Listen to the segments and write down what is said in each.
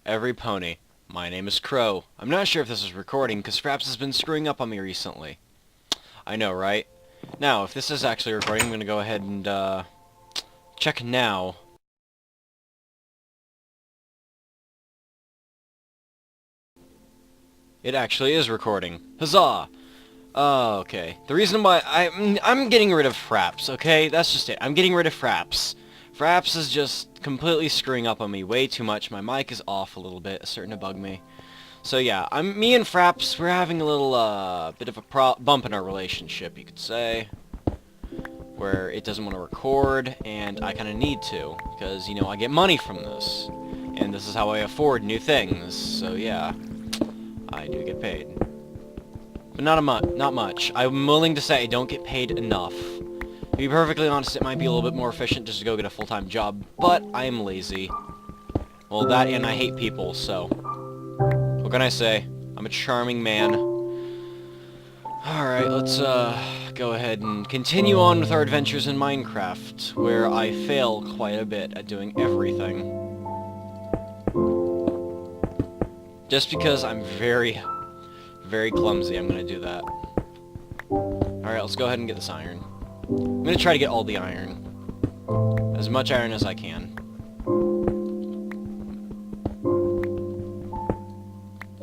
every pony. My name is Crow. I'm not sure if this is recording, because Fraps has been screwing up on me recently. I know, right? Now, if this is actually recording, I'm going to go ahead and, check now. It actually is recording. Huzzah! Oh, okay. The reason why I'm getting rid of Fraps, okay? That's just it. I'm getting rid of Fraps. Fraps is just completely screwing up on me way too much. My mic is off a little bit. It's starting to bug me. So yeah, me and Fraps, we're having a little, bit of a bump in our relationship, you could say. Where it doesn't want to record, and I kind of need to. Because, you know, I get money from this. And this is how I afford new things. So yeah, I do get paid. But not much. I'm willing to say I don't get paid enough. To be perfectly honest, it might be a little bit more efficient just to go get a full-time job, but I am lazy. Well, that and I hate people, so what can I say? I'm a charming man. Alright, let's go ahead and continue on with our adventures in Minecraft, where I fail quite a bit at doing everything. Just because I'm very clumsy, I'm gonna do that. Alright, let's go ahead and get this iron. I'm gonna try to get all the iron. As much iron as I can.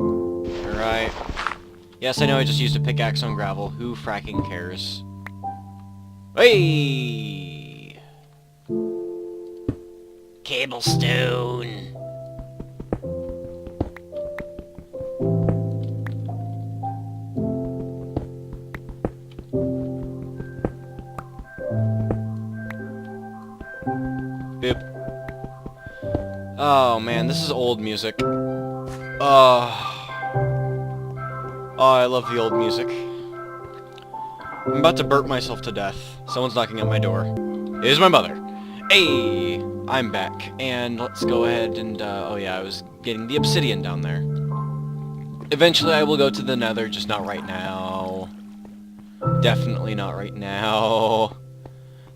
Alright. Yes, I know I just used a pickaxe on gravel. Who fracking cares? Hey! Cobblestone! Boop. Oh man, this is old music. Oh, I love the old music. I'm about to burp myself to death. Someone's knocking at my door. It is my mother. Hey, I'm back. And let's go ahead and, oh yeah, I was getting the obsidian down there. Eventually I will go to the nether, just not right now. Definitely not right now.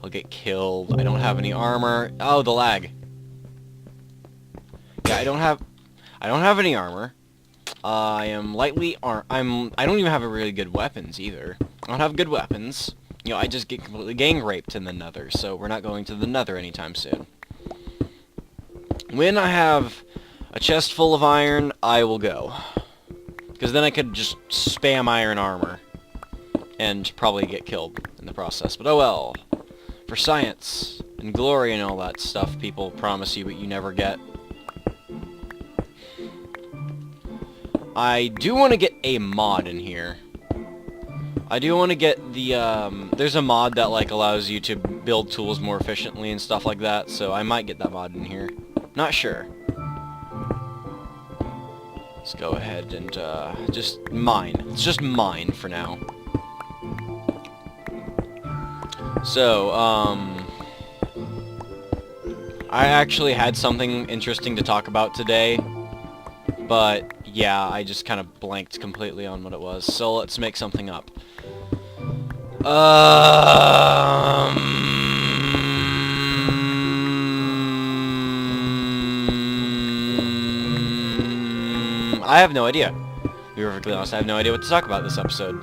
I'll get killed. I don't have any armor. Oh, the lag. Yeah, I don't have any armor. I am lightly I don't even have a really good weapons either. I don't have good weapons. You know, I just get completely gang raped in the nether, so we're not going to the nether anytime soon. When I have a chest full of iron, I will go. Because then I could just spam iron armor. And probably get killed in the process. But oh well. For science and glory and all that stuff people promise you but you never get. I do want to get a mod in here. I do want to get the, there's a mod that, like, allows you to build tools more efficiently and stuff like that, so I might get that mod in here. Not sure. Let's go ahead and, just mine. Let's just mine for now. So, I actually had something interesting to talk about today, but yeah, I just kind of blanked completely on what it was, so let's make something up. I have no idea. To be perfectly honest, I have no idea what to talk about this episode.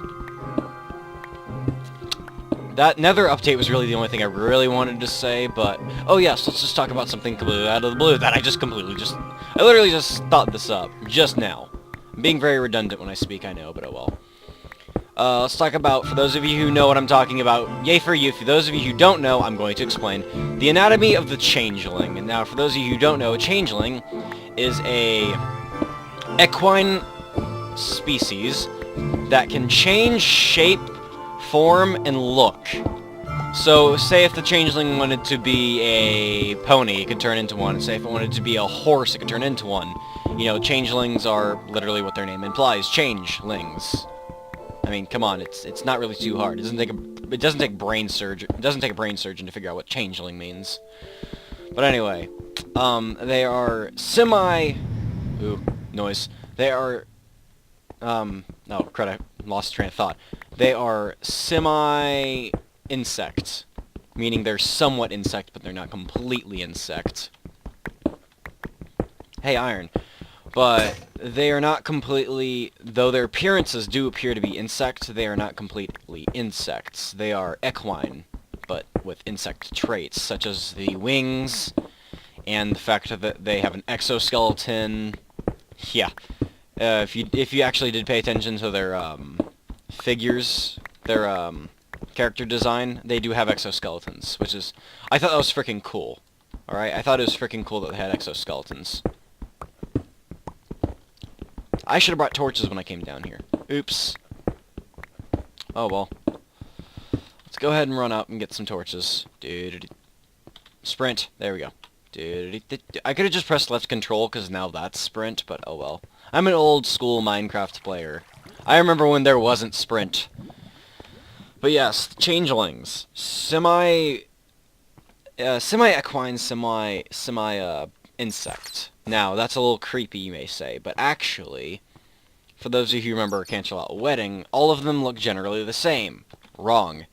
That nether update was really the only thing I really wanted to say, but oh yes, let's just talk about something completely out of the blue that I literally just thought this up just now. I'm being very redundant when I speak, I know, but oh well. Let's talk about, for those of you who know what I'm talking about, yay for you. For those of you who don't know, I'm going to explain the anatomy of the changeling. And now, for those of you who don't know, a changeling is a equine species that can change shape, form, and look. So, say if the changeling wanted to be a pony, it could turn into one. Say if it wanted to be a horse, it could turn into one. You know, changelings are literally what their name implies, changelings. I mean, come on, it's not really too hard. It doesn't take a brain surgeon to figure out what changeling means. But anyway, they are ooh, noise. They are, oh, crud, I lost train of thought. They are semi-insect, meaning they're somewhat insect, but they're not completely insect. Hey, iron. But they are not completely, though their appearances do appear to be insect, they are not completely insects. They are equine, but with insect traits, such as the wings, and the fact that they have an exoskeleton. Yeah. If you actually did pay attention to their figures, their character design, they do have exoskeletons, which is, I thought that was freaking cool. Alright, I thought it was freaking cool that they had exoskeletons. I should have brought torches when I came down here. Oops. Oh well. Let's go ahead and run up and get some torches. Sprint. There we go. I could have just pressed left control because now that's sprint, but oh well. I'm an old school Minecraft player. I remember when there wasn't sprint. But yes, changelings. Semi-equine, insect. Now, that's a little creepy, you may say, but actually, for those of you who remember Canterlot Wedding, all of them look generally the same. Wrong.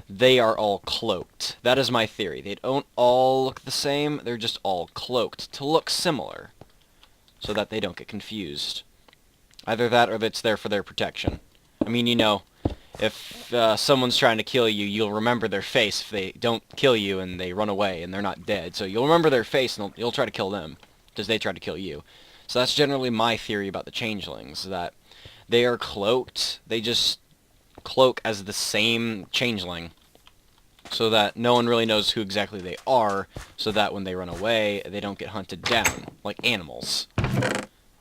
They are all cloaked. That is my theory. They don't all look the same, they're just all cloaked to look similar, so that they don't get confused. Either that, or it's there for their protection. I mean, you know, if someone's trying to kill you, you'll remember their face if they don't kill you and they run away and they're not dead. So you'll remember their face and you'll try to kill them, because they try to kill you. So that's generally my theory about the changelings, that they are cloaked. They just cloak as the same changeling, so that no one really knows who exactly they are, so that when they run away, they don't get hunted down, like animals.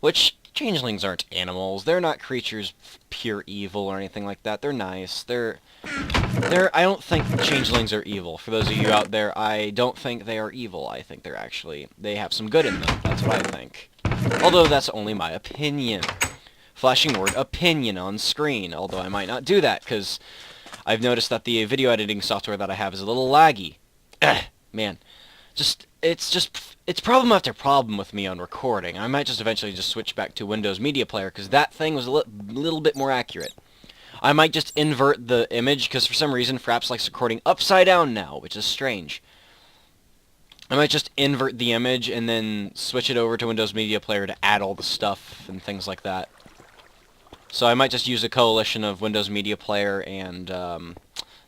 Which, changelings aren't animals. They're not creatures of pure evil or anything like that. They're nice. I don't think changelings are evil. For those of you out there, I don't think they are evil. I think they have some good in them. That's what I think. Although that's only my opinion. Flashing word opinion on screen, although I might not do that, because I've noticed that the video editing software that I have is a little laggy. Man. It's problem after problem with me on recording. I might just eventually just switch back to Windows Media Player, because that thing was a little bit more accurate. I might just invert the image, because for some reason Fraps likes recording upside down now, which is strange. I might just invert the image and then switch it over to Windows Media Player to add all the stuff and things like that. So I might just use a coalition of Windows Media Player and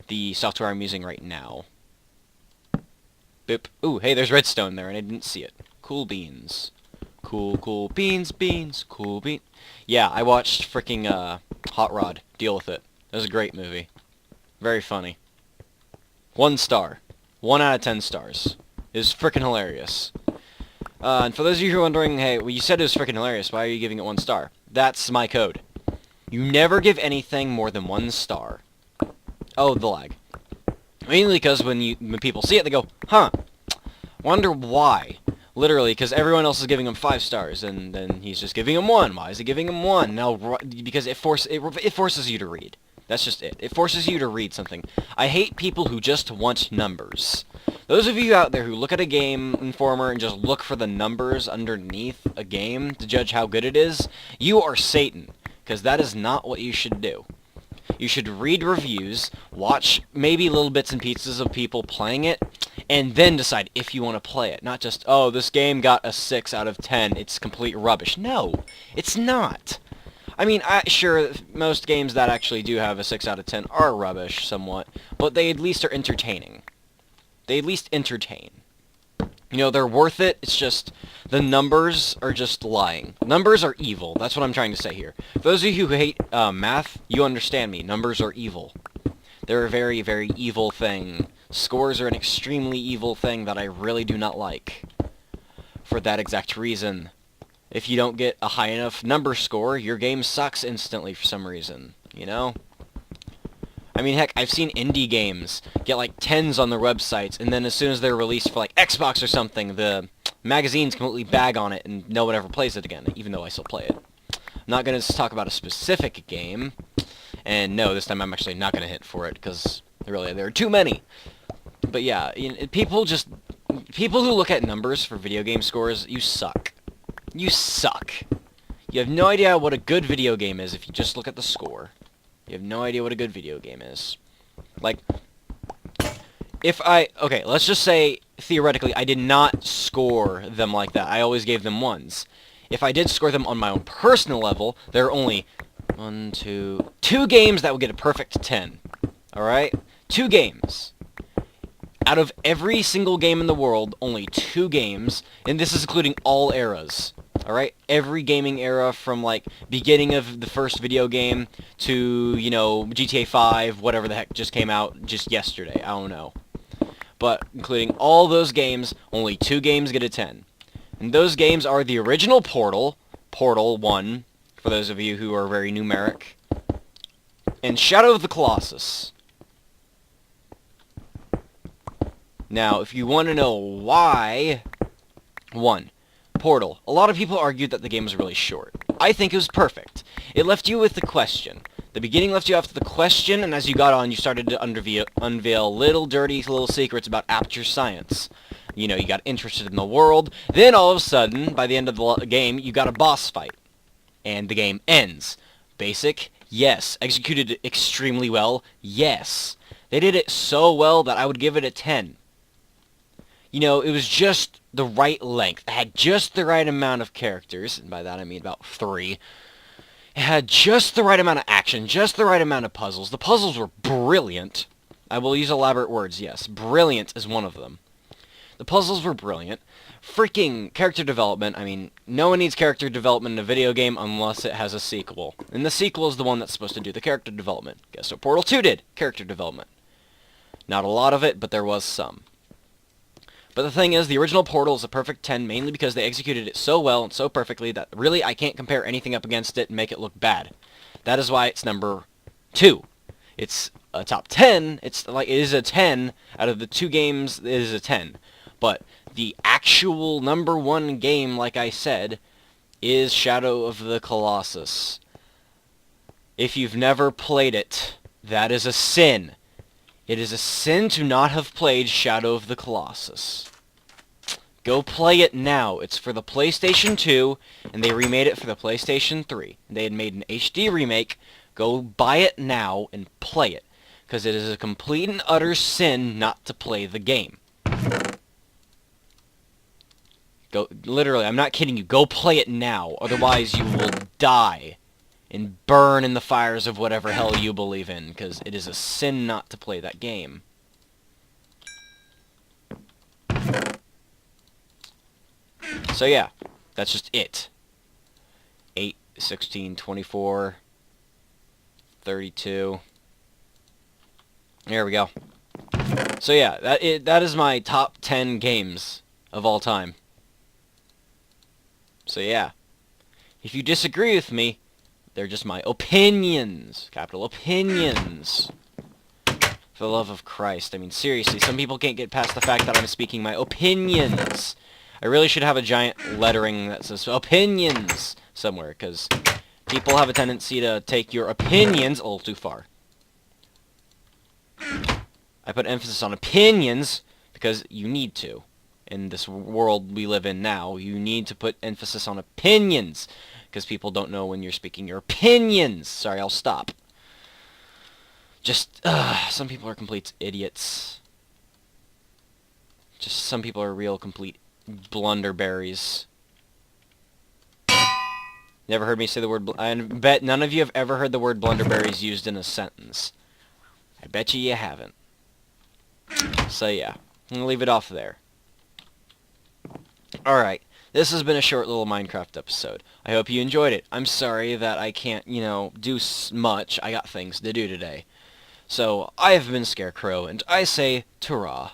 the software I'm using right now. Boop. Ooh, hey, there's redstone there, and I didn't see it. Cool beans. Cool beans, cool bean. Yeah, I watched freaking Hot Rod. Deal with it. It was a great movie. Very funny. 1 star. 1 out of 10 stars. It was freaking hilarious. And for those of you who are wondering, hey, well, you said it was freaking hilarious, why are you giving it 1 star? That's my code. You never give anything more than 1 star. Oh, the lag. Mainly because when people see it, they go, huh, wonder why. Literally, because everyone else is giving him 5 stars, and then he's just giving him 1. Why is he giving him 1? Now, because it forces you to read. That's just it. It forces you to read something. I hate people who just want numbers. Those of you out there who look at a Game Informer and just look for the numbers underneath a game to judge how good it is, you are Satan, because that is not what you should do. You should read reviews, watch maybe little bits and pieces of people playing it, and then decide if you want to play it. Not just, oh, this game got a 6 out of 10, it's complete rubbish. No, it's not. I mean, sure, most games that actually do have a 6 out of 10 are rubbish somewhat, but they at least are entertaining. They at least entertain. You know, they're worth it, it's just, the numbers are just lying. Numbers are evil, that's what I'm trying to say here. For those of you who hate math, you understand me, numbers are evil. They're a very, very evil thing. Scores are an extremely evil thing that I really do not like. For that exact reason. If you don't get a high enough number score, your game sucks instantly for some reason, you know? I mean, heck, I've seen indie games get like 10s on their websites, and then as soon as they're released for like Xbox or something, the magazines completely bag on it, and no one ever plays it again, even though I still play it. I'm not going to talk about a specific game, and no, this time I'm actually not going to hit for it, because really, there are too many. But yeah, people who look at numbers for video game scores, you suck. You suck. You have no idea what a good video game is if you just look at the score. You have no idea what a good video game is. Like, okay, let's just say, theoretically, I did not score them like that. I always gave them 1s. if I did score them on my own personal level, there are only two games that would get a perfect 10. Alright? 2 games. Out of every single game in the world, only 2 games, and this is including all eras. Alright? Every gaming era from, like, beginning of the first video game to, you know, GTA 5, whatever the heck just came out just yesterday. I don't know. But, including all those games, only 2 games get a 10. And those games are the original Portal, Portal 1, for those of you who are very numeric, and Shadow of the Colossus. Now, if you want to know why, 1. Portal. A lot of people argued that the game was really short. I think it was perfect. It left you with the question. The beginning left you after the question, and as you got on, you started to unveil little dirty little secrets about aperture science. You know, you got interested in the world. Then, all of a sudden, by the end of the game, you got a boss fight. And the game ends. Basic? Yes. Executed extremely well? Yes. They did it so well that I would give it a 10. You know, it was just the right length. It had just the right amount of characters, and by that I mean about 3. It had just the right amount of action, just the right amount of puzzles. The puzzles were brilliant. I will use elaborate words, yes. Brilliant is one of them. The puzzles were brilliant. Freaking character development. I mean, no one needs character development in a video game unless it has a sequel. And the sequel is the one that's supposed to do the character development. Guess what Portal 2 did? Character development. Not a lot of it, but there was some. But the thing is, the original Portal is a perfect 10 mainly because they executed it so well and so perfectly that really I can't compare anything up against it and make it look bad. That is why it's number 2. It's a top 10. It is a 10 out of the 2 games. It is a 10. But the actual number 1 game, like I said, is Shadow of the Colossus. If you've never played it, that is a sin. It is a sin to not have played Shadow of the Colossus. Go play it now. It's for the PlayStation 2, and they remade it for the PlayStation 3. They had made an HD remake. Go buy it now and play it, because it is a complete and utter sin not to play the game. Go, literally, I'm not kidding you. Go play it now, otherwise you will die and burn in the fires of whatever hell you believe in, because it is a sin not to play that game. So yeah, that's just it. 8, 16, 24, 32. There we go. So yeah, that is my top 10 games of all time. So yeah, if you disagree with me, they're just my opinions. Capital opinions. For the love of Christ. I mean, seriously, some people can't get past the fact that I'm speaking my opinions. I really should have a giant lettering that says opinions somewhere, because people have a tendency to take your opinions a little too far. I put emphasis on opinions because you need to. In this world we live in now, you need to put emphasis on opinions, because people don't know when you're speaking your opinions. Sorry, I'll stop. Just, some people are complete idiots. Just some people are real complete blunderberries. Never heard me say the word I bet none of you have ever heard the word blunderberries used in a sentence. I bet you haven't. So yeah, I'm gonna leave it off there. Alright, this has been a short little Minecraft episode. I hope you enjoyed it. I'm sorry that I can't, you know, do much. I got things to do today. So, I have been Scarecrow, and I say, ta-ra.